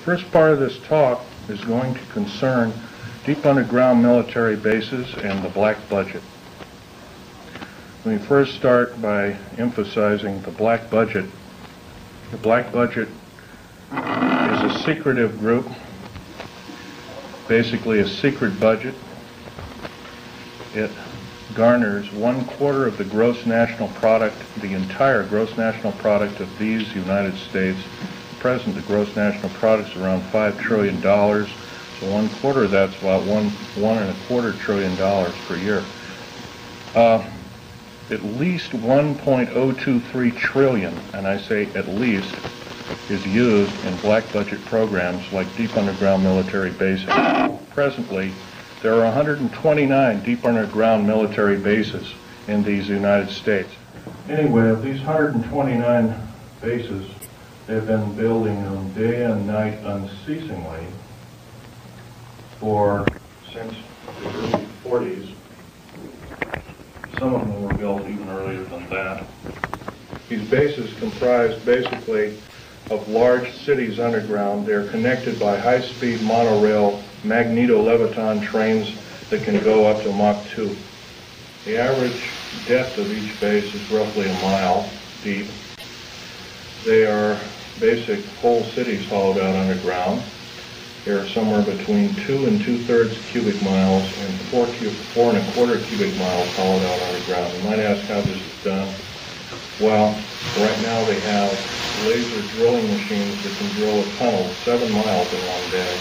first part of this talk is going to concern deep underground military bases and the black budget. Let me first start by emphasizing the black budget. The black budget is a secretive group, basically a secret budget. It garners 1/4 of the gross national product, the entire gross national product of these United States. At present, the gross national product is around $5 trillion, so 1/4 of that's about $1.25 trillion per year. At least 1.023 trillion, and I say at least, is used in black budget programs like deep underground military bases. Presently, there are 129 deep underground military bases in these United States. Anyway, of these 129 bases, they've been building them day and night unceasingly since the early 40s. Some of them were built even earlier than that. These bases comprise basically of large cities underground. They're connected by high-speed monorail magneto-leviton trains that can go up to Mach 2. The average depth of each base is roughly a mile deep. They are basic whole cities hollowed out underground. They are somewhere between 2 2/3 cubic miles and 4 1/4 cubic miles hollowed out underground. You might ask how this is done. Well, right now they have laser drilling machines that can drill a tunnel 7 miles in one day.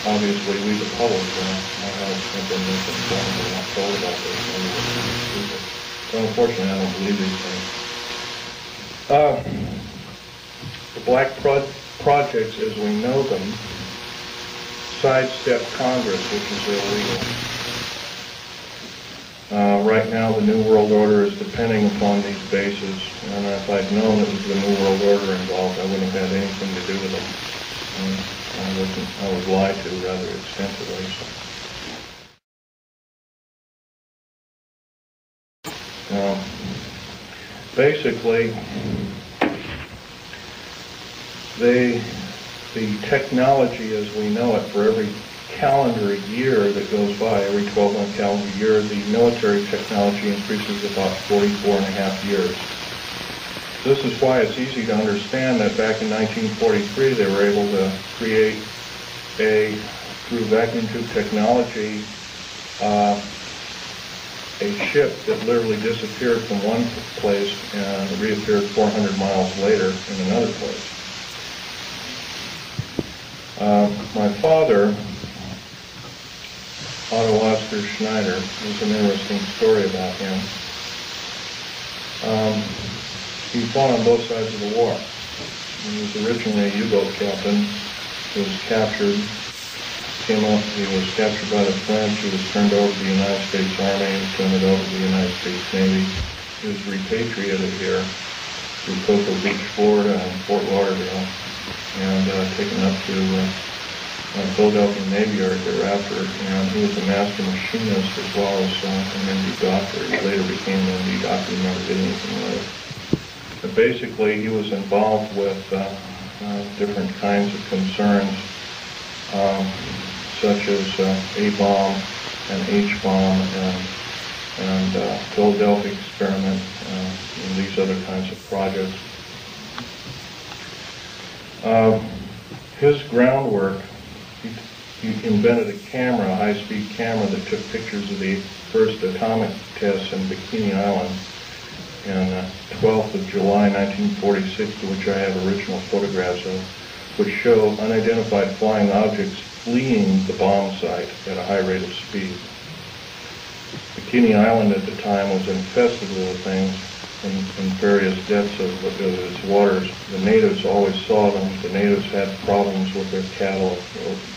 Obviously, we the public might have been misinformed and not told about this. So unfortunately, I don't believe these things. The black projects, as we know them, sidestep Congress, which is illegal. Right now, the New World Order is depending upon these bases, and if I'd known it was the New World Order involved, I wouldn't have had anything to do with them. I was lied to rather extensively. Basically, the technology as we know it, for every calendar year that goes by, every 12-month calendar year, the military technology increases about 44.5 years. This is why it's easy to understand that back in 1943 they were able to create through vacuum tube technology, a ship that literally disappeared from one place and reappeared 400 miles later in another place. My father, Otto Schneider, there's an interesting story about him. He fought on both sides of the war. He was originally a U-boat captain. He was captured, he was captured by the French. He was turned over to the United States Army. He was turned over to the United States Navy. He was repatriated here to Cocoa Beach, Florida, and Fort Lauderdale, and taken up to Philadelphia Navy Yard thereafter, and he was a master machinist as well as an MD doctor. He later became an MD doctor, he never did anything with it. But basically, he was involved with different kinds of concerns, such as A-bomb and H-bomb and Philadelphia experiment and these other kinds of projects. His groundwork, he invented a camera, a high-speed camera that took pictures of the first atomic tests in Bikini Island on 12th of July 1946, to which I have original photographs of, which show unidentified flying objects fleeing the bomb site at a high rate of speed. Bikini Island at the time was infested with things in various depths of its waters. The natives always saw them. The natives had problems with their cattle,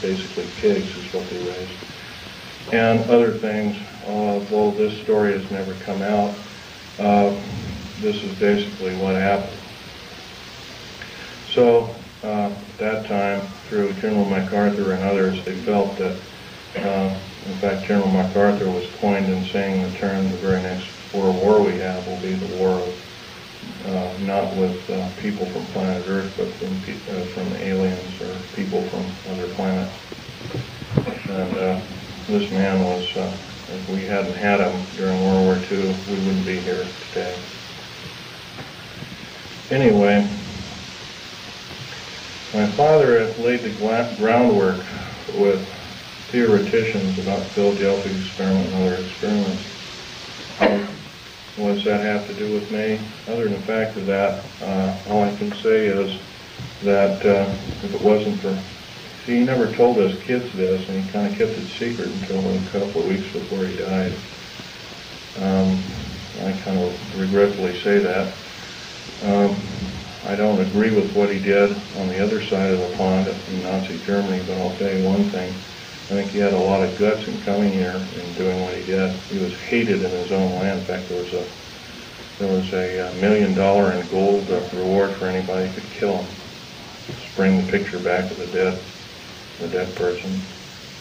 basically pigs is what they raised, and other things. Well, this story has never come out. This is basically what happened. So at that time, through General MacArthur and others, they felt that, in fact, General MacArthur was coined in saying the term, the very next war we have will be the war of not with people from planet Earth, but from aliens or people from other planets. And this man was, if we hadn't had him during World War II, we wouldn't be here today. Anyway, my father had laid the groundwork with theoreticians about the Philadelphia experiment and other experiments. What does that have to do with me? Other than the fact of that, all I can say is that if it wasn't for, he never told us kids this, and he kind of kept it secret until a couple of weeks before he died. I kind of regretfully say that. I don't agree with what he did on the other side of the pond in Nazi Germany, but I'll tell you one thing. I think he had a lot of guts in coming here and doing what he did. He was hated in his own land. In fact, there was a $1 million in gold reward for anybody who could kill him. Just bring the picture back of the dead person,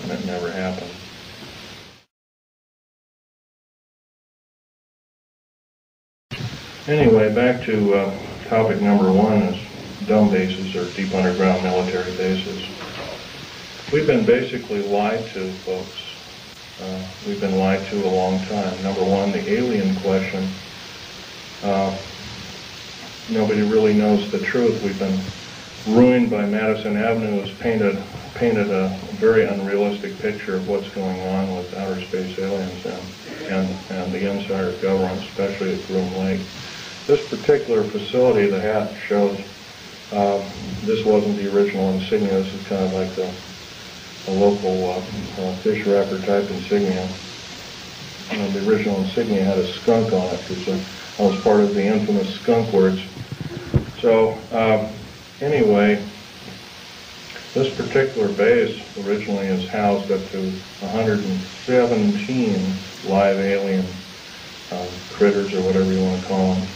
and it never happened. Anyway, back to topic number one is dumb bases or deep underground military bases. We've been basically lied to, folks. We've been lied to a long time. Number one, the alien question. Nobody really knows the truth. We've been ruined by Madison Avenue, has painted a very unrealistic picture of what's going on with outer space aliens and the insider government, especially at Groom Lake. This particular facility, the hat shows, this wasn't the original insignia. This is kind of like a local fish wrapper type insignia. The original insignia had a skunk on it because I was part of the infamous skunk words. So anyway, this particular base originally is housed up to 117 live alien critters, or whatever you want to call them.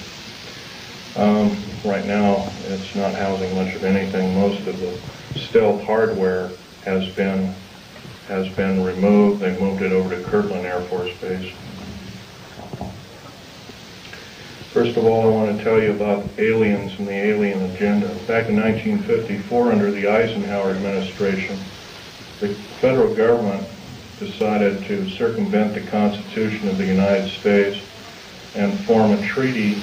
Right now, it's not housing much of anything. Most of the stealth hardware has been removed. They moved it over to Kirtland Air Force Base. First of all, I want to tell you about aliens and the alien agenda. Back in 1954, under the Eisenhower administration, the federal government decided to circumvent the Constitution of the United States and form a treaty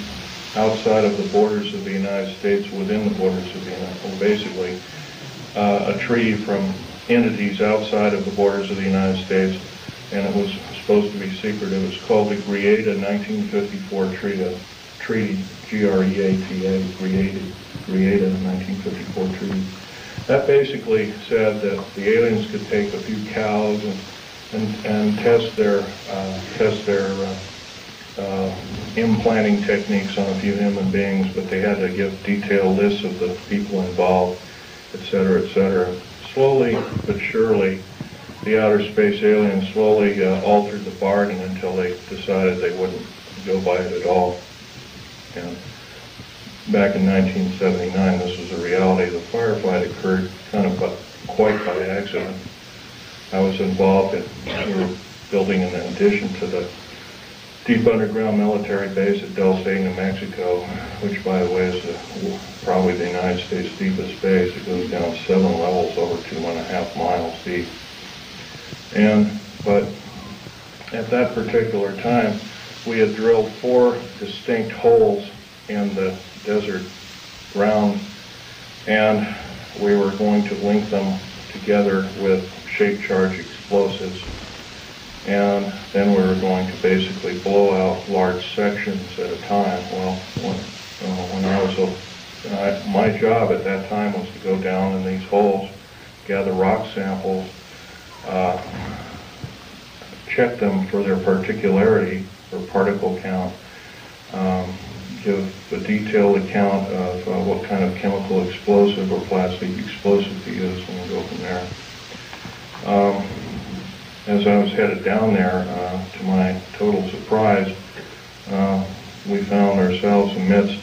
outside of the borders of the United States, within the borders of the United States, basically a treaty from entities outside of the borders of the United States, and it was supposed to be secret. It was called the Greada 1954 Treaty, G-R-E-A-T-A, Greada 1954 Treaty. That basically said that the aliens could take a few cows and test their implanting techniques on a few human beings, but they had to give detailed lists of the people involved, etc., etc. Slowly but surely, the outer space aliens slowly altered the bargain until they decided they wouldn't go by it at all. And back in 1979, this was a reality. The firefight occurred kind of quite by accident. I was involved in, we were building an addition to the deep underground military base at Dulce, New Mexico, which, by the way, is probably the United States' deepest base. It goes down 7 levels over 2.5 miles deep. But at that particular time, we had drilled 4 distinct holes in the desert ground, and we were going to link them together with shape charge explosives. And then we were going to basically blow out large sections at a time. Well, when I was my job at that time was to go down in these holes, gather rock samples, check them for their particularity or particle count, give a detailed account of what kind of chemical explosive or plastic explosive to use, and go from there. As I was headed down there, to my total surprise, we found ourselves amidst